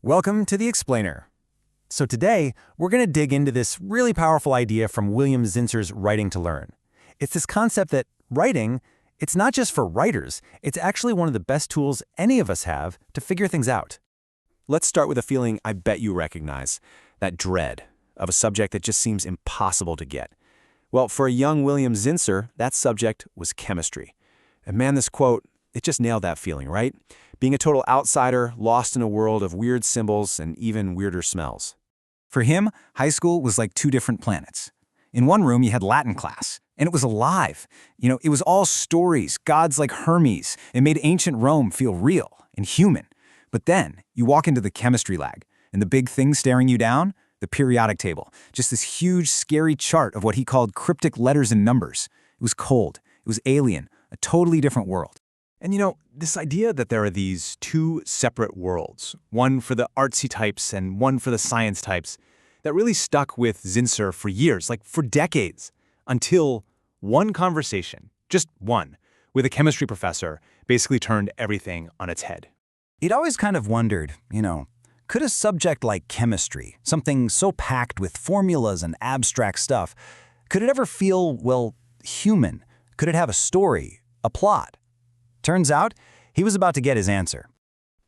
Welcome to The Explainer. So today, we're going to dig into this really powerful idea from William Zinser's Writing to Learn. It's this concept that writing, it's not just for writers, it's actually one of the best tools any of us have to figure things out. Let's start with a feeling I bet you recognize, that dread of a subject that just seems impossible to get. Well, for a young William Zinser, that subject was chemistry. And man, this quote, it just nailed that feeling, right? Being a total outsider, lost in a world of weird symbols and even weirder smells. For him, high school was like two different planets. In one room, you had Latin class, and it was alive. It was all stories, gods like Hermes. It made ancient Rome feel real and human. But then, you walk into the chemistry lab, and the big thing staring you down? The periodic table. Just this huge, scary chart of what he called cryptic letters and numbers. It was cold. It was alien. A totally different world. And this idea that there are these two separate worlds, one for the artsy types and one for the science types, that really stuck with Zinser for years, like for decades, until one conversation, just one, with a chemistry professor basically turned everything on its head. He'd always kind of wondered, could a subject like chemistry, something so packed with formulas and abstract stuff, could it ever feel, well, human? Could it have a story, a plot? Turns out, he was about to get his answer.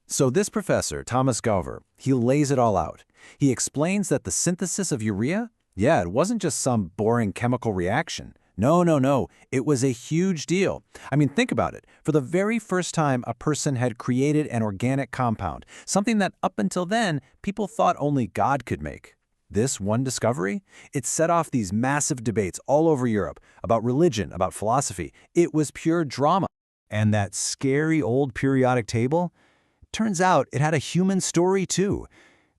So this professor, Thomas Galver, he lays it all out. He explains that the synthesis of urea, it wasn't just some boring chemical reaction. No. It was a huge deal. I mean, think about it. For the very first time, a person had created an organic compound, something that up until then, people thought only God could make. This one discovery, it set off these massive debates all over Europe about religion, about philosophy. It was pure drama. And that scary old periodic table? Turns out it had a human story too.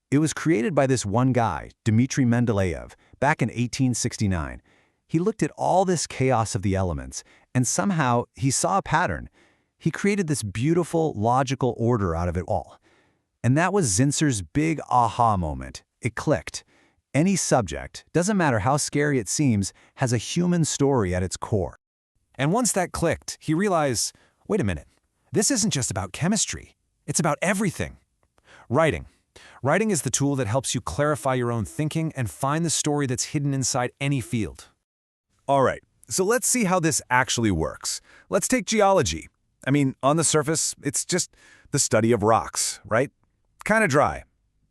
It was created by this one guy, Dmitri Mendeleev, back in 1869. He looked at all this chaos of the elements, and somehow he saw a pattern. He created this beautiful, logical order out of it all. And that was Zinser's big aha moment. It clicked. Any subject, doesn't matter how scary it seems, has a human story at its core. And once that clicked, he realized, wait a minute, this isn't just about chemistry. It's about everything. Writing. Writing is the tool that helps you clarify your own thinking and find the story that's hidden inside any field. All right, so let's see how this actually works. Let's take geology. I mean, on the surface, it's just the study of rocks, right? Kind of dry.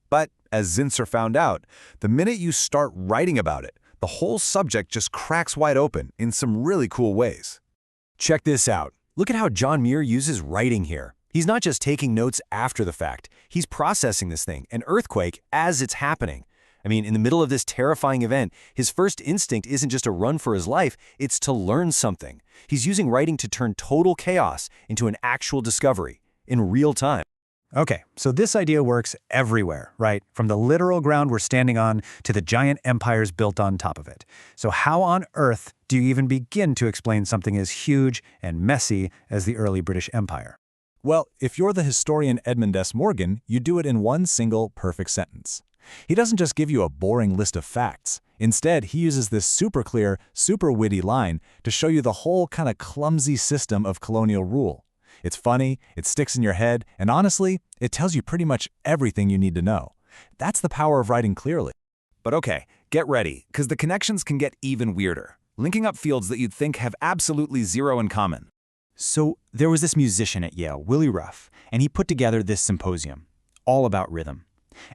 But as Zinser found out, the minute you start writing about it, the whole subject just cracks wide open in some really cool ways. Check this out. Look at how John Muir uses writing here. He's not just taking notes after the fact. He's processing this thing, an earthquake, as it's happening. I mean, in the middle of this terrifying event, his first instinct isn't just to run for his life, it's to learn something. He's using writing to turn total chaos into an actual discovery, in real time. Okay, so this idea works everywhere, right? From the literal ground we're standing on to the giant empires built on top of it. So how on earth do you even begin to explain something as huge and messy as the early British Empire? Well, if you're the historian Edmund S. Morgan, you do it in one single perfect sentence. He doesn't just give you a boring list of facts. Instead, he uses this super clear, super witty line to show you the whole kind of clumsy system of colonial rule. It's funny, it sticks in your head, and honestly, it tells you pretty much everything you need to know. That's the power of writing clearly. But okay, get ready, because the connections can get even weirder, linking up fields that you'd think have absolutely zero in common. So there was this musician at Yale, Willie Ruff, and he put together this symposium, all about rhythm.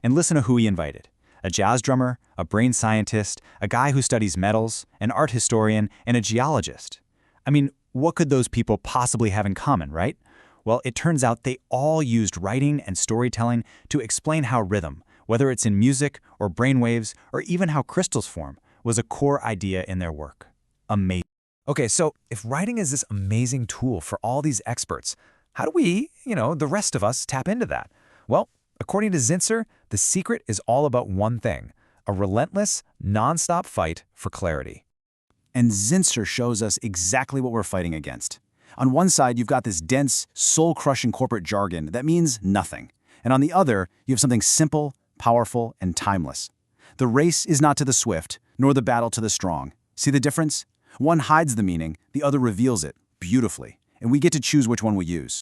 And listen to who he invited. A jazz drummer, a brain scientist, a guy who studies metals, an art historian, and a geologist. I mean, what could those people possibly have in common, right? Well, it turns out they all used writing and storytelling to explain how rhythm, whether it's in music or brainwaves or even how crystals form, was a core idea in their work. Amazing. Okay, so if writing is this amazing tool for all these experts, how do we, the rest of us, tap into that? Well, according to Zinser, the secret is all about one thing, a relentless, nonstop fight for clarity. And Zinser shows us exactly what we're fighting against. On one side, you've got this dense, soul-crushing corporate jargon that means nothing. And on the other, you have something simple, powerful, and timeless. The race is not to the swift, nor the battle to the strong. See the difference? One hides the meaning, the other reveals it, beautifully. And we get to choose which one we use.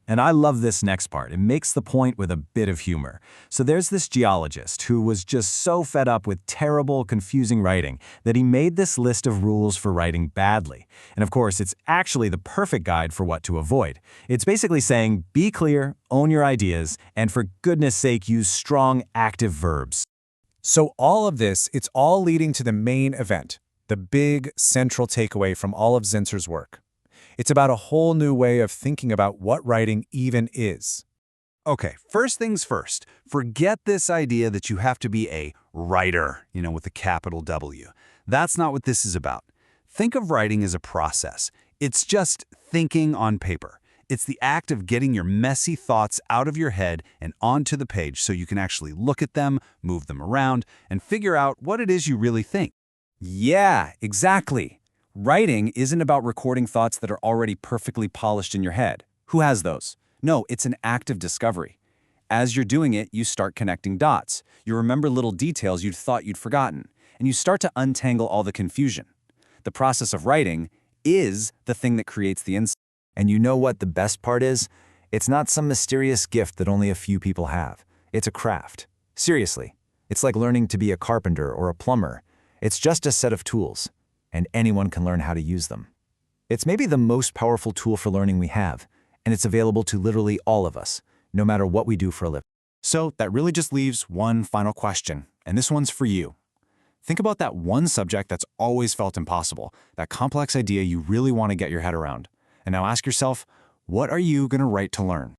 And I love this next part. It makes the point with a bit of humor. So there's this geologist who was just so fed up with terrible, confusing writing that he made this list of rules for writing badly. And of course, it's actually the perfect guide for what to avoid. It's basically saying, be clear, own your ideas, and for goodness sake, use strong, active verbs. So all of this, it's all leading to the main event, the big central takeaway from all of Zinsser's work. It's about a whole new way of thinking about what writing even is. Okay, first things first, forget this idea that you have to be a writer, with a capital W. That's not what this is about. Think of writing as a process. It's just thinking on paper. It's the act of getting your messy thoughts out of your head and onto the page so you can actually look at them, move them around, and figure out what it is you really think. Yeah, exactly. Writing isn't about recording thoughts that are already perfectly polished in your head. Who has those? No, it's an act of discovery. As you're doing it, you start connecting dots. You remember little details you'd thought you'd forgotten, and you start to untangle all the confusion. The process of writing is the thing that creates the insight. And you know what the best part is? It's not some mysterious gift that only a few people have. It's a craft. Seriously, it's like learning to be a carpenter or a plumber. It's just a set of tools, and anyone can learn how to use them. It's maybe the most powerful tool for learning we have, and it's available to literally all of us, no matter what we do for a living. So that really just leaves one final question, and this one's for you. Think about that one subject that's always felt impossible, that complex idea you really want to get your head around. And now ask yourself, what are you going to write to learn?